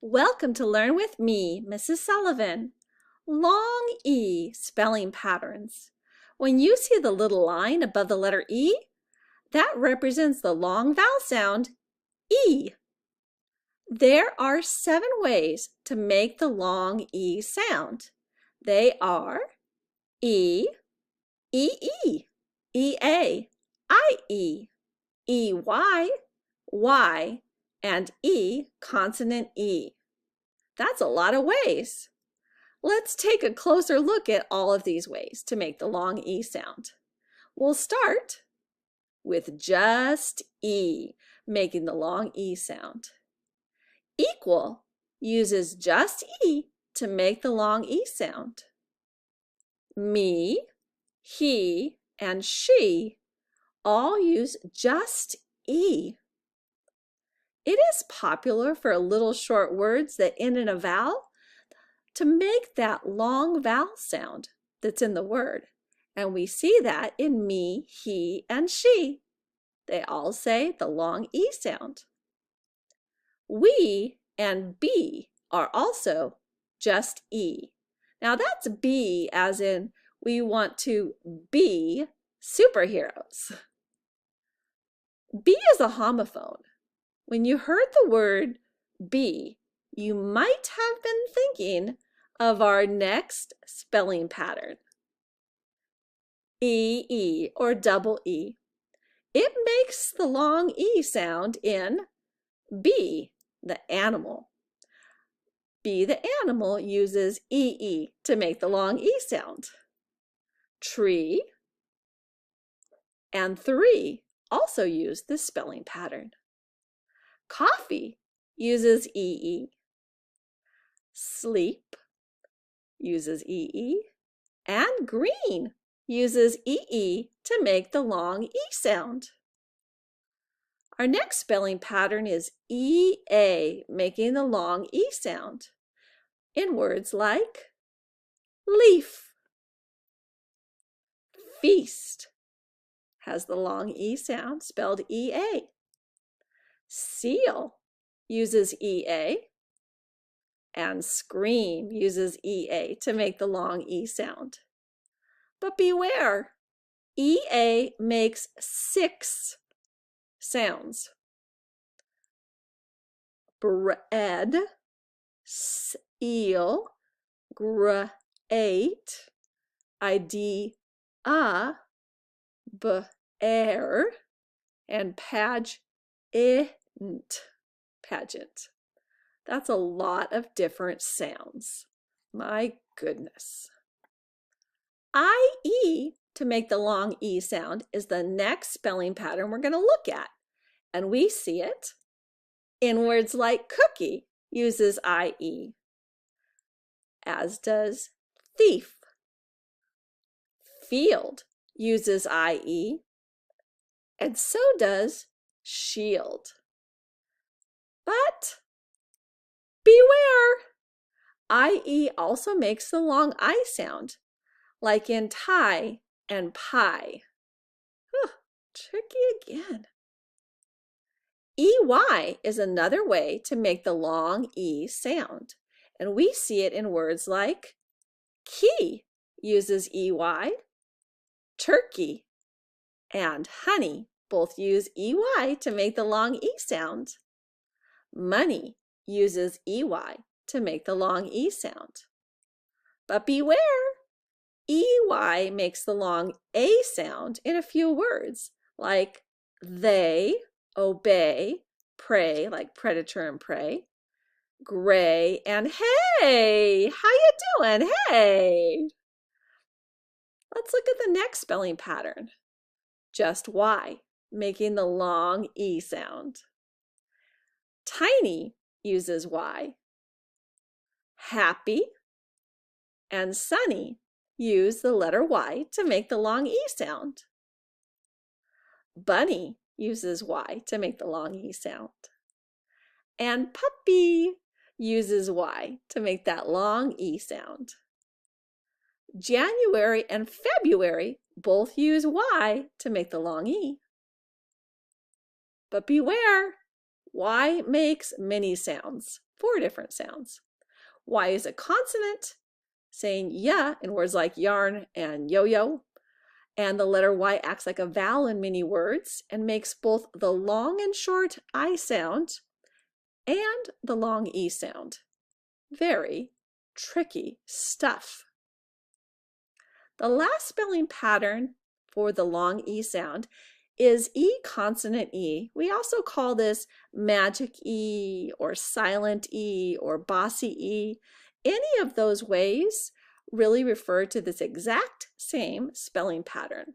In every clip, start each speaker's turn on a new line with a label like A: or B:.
A: Welcome to Learn with me, Mrs. Sullivan. Long E spelling patterns. When you see the little line above the letter E, that represents the long vowel sound E. There are 7 ways to make the long E sound. They are E, E-E, E-A, I-E, E-Y, Y, and E consonant E. That's a lot of ways. Let's take a closer look at all of these ways to make the long E sound. We'll start with just E, making the long E sound. Equal uses just E to make the long E sound. Me, he, and she all use just E. It is popular for little short words that end in a vowel to make that long vowel sound that's in the word. And we see that in me, he, and she. They all say the long E sound. We and be are also just E. Now that's be as in we want to be superheroes. Be is a homophone. When you heard the word be, you might have been thinking of our next spelling pattern. E-E or double E. It makes the long E sound in be, the animal. Be the animal uses E-E to make the long E sound. Tree and three also use this spelling pattern. Coffee uses E-E. Sleep uses E-E. And green uses E-E to make the long E sound. Our next spelling pattern is E-A, making the long E sound in words like leaf. Feast has the long E sound spelled E-A. Seal uses E-A, and scream uses E-A to make the long E sound. But beware, E-A makes 6 sounds. Bread, seal, great, idea, bear, and pageant. Pageant. That's a lot of different sounds. My goodness. I-E to make the long E sound is the next spelling pattern we're going to look at. And we see it in words like cookie uses I-E, as does thief. Field uses I-E, and so does shield. But beware, I-E also makes the long I sound, like in tie and pie. Tricky again. E-Y is another way to make the long E sound, and we see it in words like key uses E-Y, turkey and honey both use E-Y to make the long E sound. Money uses E-Y to make the long E sound. But beware, E-Y makes the long A sound in a few words, like they, obey, pray, like predator and prey, gray, and hey, how you doing? Hey! Let's look at the next spelling pattern. Just Y, making the long E sound. Tiny uses Y. Happy and sunny use the letter Y to make the long E sound. Bunny uses Y to make the long E sound. And puppy uses Y to make that long E sound. January and February both use Y to make the long E. But beware, Y makes many sounds, 4 different sounds. Y is a consonant, saying yeah in words like yarn and yo-yo. And the letter Y acts like a vowel in many words and makes both the long and short I sound and the long E sound. Very tricky stuff. The last spelling pattern for the long E sound is E consonant E. We also call this magic E or silent E or bossy E. Any of those ways really refer to this exact same spelling pattern.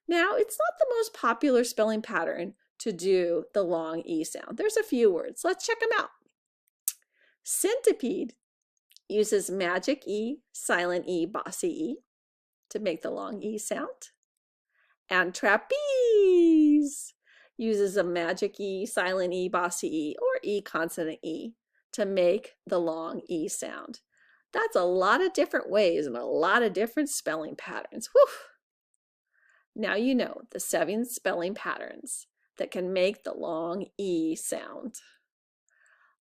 A: Now, it's not the most popular spelling pattern to do the long E sound. There's a few words. Let's check them out. Centipede uses magic E, silent E, bossy E to make the long E sound. And trapeze uses a magic E, silent E, bossy E, or E consonant E to make the long E sound. That's a lot of different ways and a lot of different spelling patterns. Whew. Now you know the 7 spelling patterns that can make the long E sound.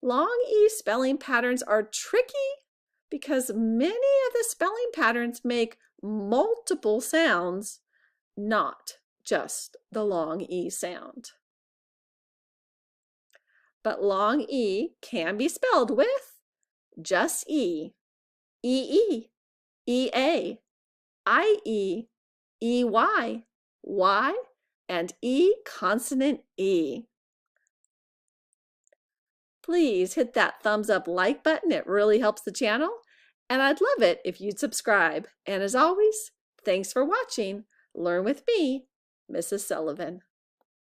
A: Long E spelling patterns are tricky because many of the spelling patterns make multiple sounds, not just the long E sound. But long E can be spelled with just E, EE, EA, IE, EY, Y, and E consonant E. Please hit that thumbs up like button. It really helps the channel. And I'd love it if you'd subscribe. And as always, thanks for watching. Learn with me, Mrs. Sullivan.